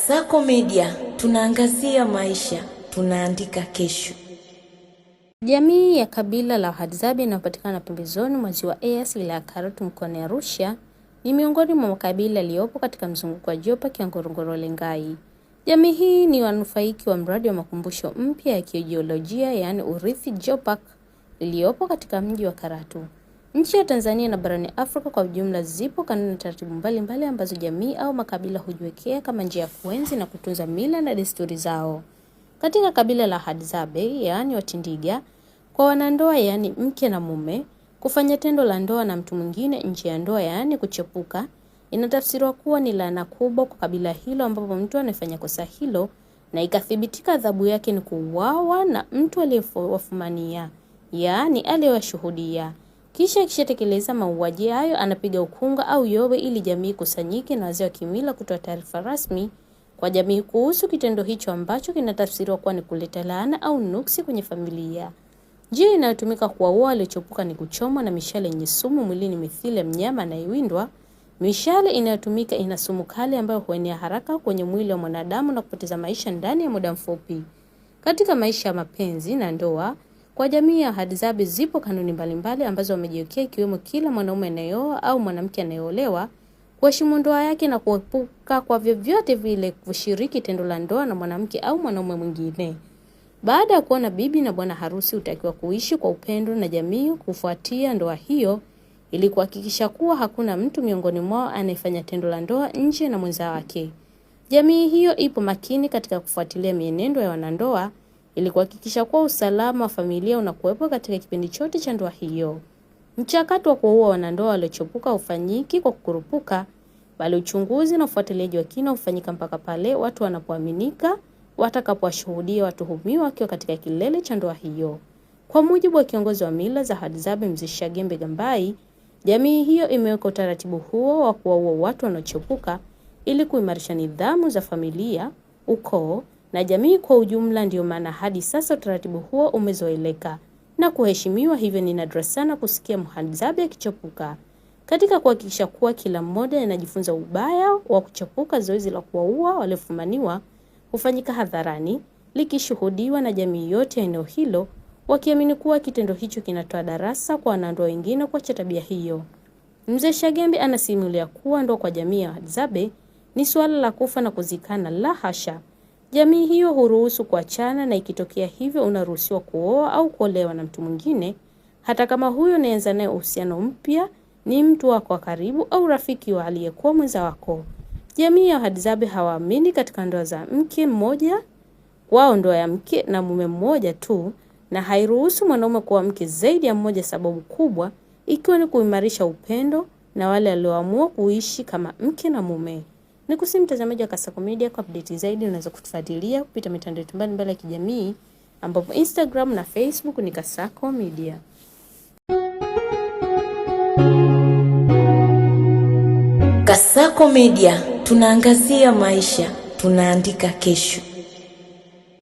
Kasako Media, tunaangazia maisha, tunaandika kesho. Jamii ya kabila la Wahadzabe inayopatikana pembezoni mwa ziwa Eyasi wilaya ya Karatu mkoani Arusha ni miongoni mwa makabila yaliyopo katika mzunguko wa Geopark ya Ngorongoro Lengai. Jamii hii ni wanufaiki wa mradi wa makumbusho mpya ya kijiolojia yaani urithi Geopark iliyopo katika mji wa Karatu. Nchi ya Tanzania na barani Afrika kwa ujumla zipo kanuni na taratibu mbalimbali ambazo jamii au makabila hujiwekea kama njia ya kuenzi na kutunza mila na desturi zao. Katika kabila la Wahadzabe yaani Watindiga, kwa wanandoa yaani mke na mume, kufanya tendo la ndoa na mtu mwingine nje ya ndoa yaani kuchepuka, inatafsiriwa kuwa ni laana kubwa kwa kabila hilo ambapo mtu anafanya kosa hilo na ikathibitika adhabu yake ni kuuawa na mtu aliyewafumania, yaani aliyewashuhudia. Kisha akishatekeleza mauaji hayo anapiga ukunga au yowe ili jamii kusanyike na wazee wa kimila kutoa taarifa rasmi kwa jamii kuhusu kitendo hicho ambacho kinatafsiriwa kuwa ni kuleta laana au nuksi kwenye familia. Njia inayotumika kuwaua waliochepuka ni kuchomwa na mishale yenye sumu mwilini mithili ya mnyama anayewindwa. Mishale inayotumika ina sumu kali ambayo huenea haraka kwenye mwili wa mwanadamu na kupoteza maisha ndani ya muda mfupi. Katika maisha ya mapenzi na ndoa, kwa jamii ya Wahadzabe zipo kanuni mbalimbali ambazo wamejiwekea ikiwemo kila mwanaume anayeoa au mwanamke anayeolewa kuheshimu ndoa yake na kuepuka kwa vyovyote vile kushiriki tendo la ndoa na mwanamke au mwanaume mwingine. Baada ya kuona bibi na bwana harusi hutakiwa kuishi kwa upendo na jamii kufuatia ndoa hiyo ili kuhakikisha kuwa hakuna mtu miongoni mwao anayefanya tendo la ndoa nje na mwenza wake. Jamii hiyo ipo makini katika kufuatilia mienendo ya wanandoa ili kuhakikisha kuwa usalama wa familia unakuwepo katika kipindi chote cha ndoa hiyo. Mchakato wa kuua wanandoa waliochepuka hufanyiki kwa kukurupuka, bali uchunguzi na ufuatiliaji wa kina hufanyika mpaka pale watu wanapoaminika watakapowashuhudia watuhumiwa wakiwa katika kilele cha ndoa hiyo. Kwa mujibu wa kiongozi wa mila za Wahadzabe Mzee Shagembe Gambai, jamii hiyo imeweka utaratibu huo wa kuwaua watu wanaochepuka ili kuimarisha nidhamu za familia, ukoo na jamii kwa ujumla. Ndio maana hadi sasa utaratibu huo umezoeleka na kuheshimiwa, hivyo ni nadra sana kusikia Mhadzabe akichepuka. Katika kuhakikisha kuwa kila mmoja anajifunza ubaya wa kuchepuka, zoezi la kuwaua waliofumaniwa hufanyika hadharani likishuhudiwa na jamii yote ya eneo hilo, wakiamini kuwa kitendo hicho kinatoa darasa kwa wanandoa wengine kuacha tabia hiyo. Mzee Shagembe anasimulia kuwa ndoa kwa jamii ya Wahadzabe ni suala la kufa na kuzikana, la hasha. Jamii hiyo huruhusu kuachana, na ikitokea hivyo unaruhusiwa kuoa au kuolewa na mtu mwingine hata kama huyo unaanza naye uhusiano mpya ni mtu wako wa karibu au rafiki wa aliyekuwa mwenza wako. Jamii ya Wahadzabe hawaamini katika ndoa za mke mmoja, wao ndoa ya mke na mume mmoja tu, na hairuhusu mwanaume kuwa mke zaidi ya mmoja, sababu kubwa ikiwa ni kuimarisha upendo na wale walioamua kuishi kama mke na mume. Nikusihi mtazamaji wa Kasako Media, kwa update zaidi unaweza kutufuatilia kupitia mitandao yetu mbalimbali ya kijamii ambapo Instagram na Facebook ni Kasako Media. Kasako Media, tunaangazia maisha, tunaandika kesho.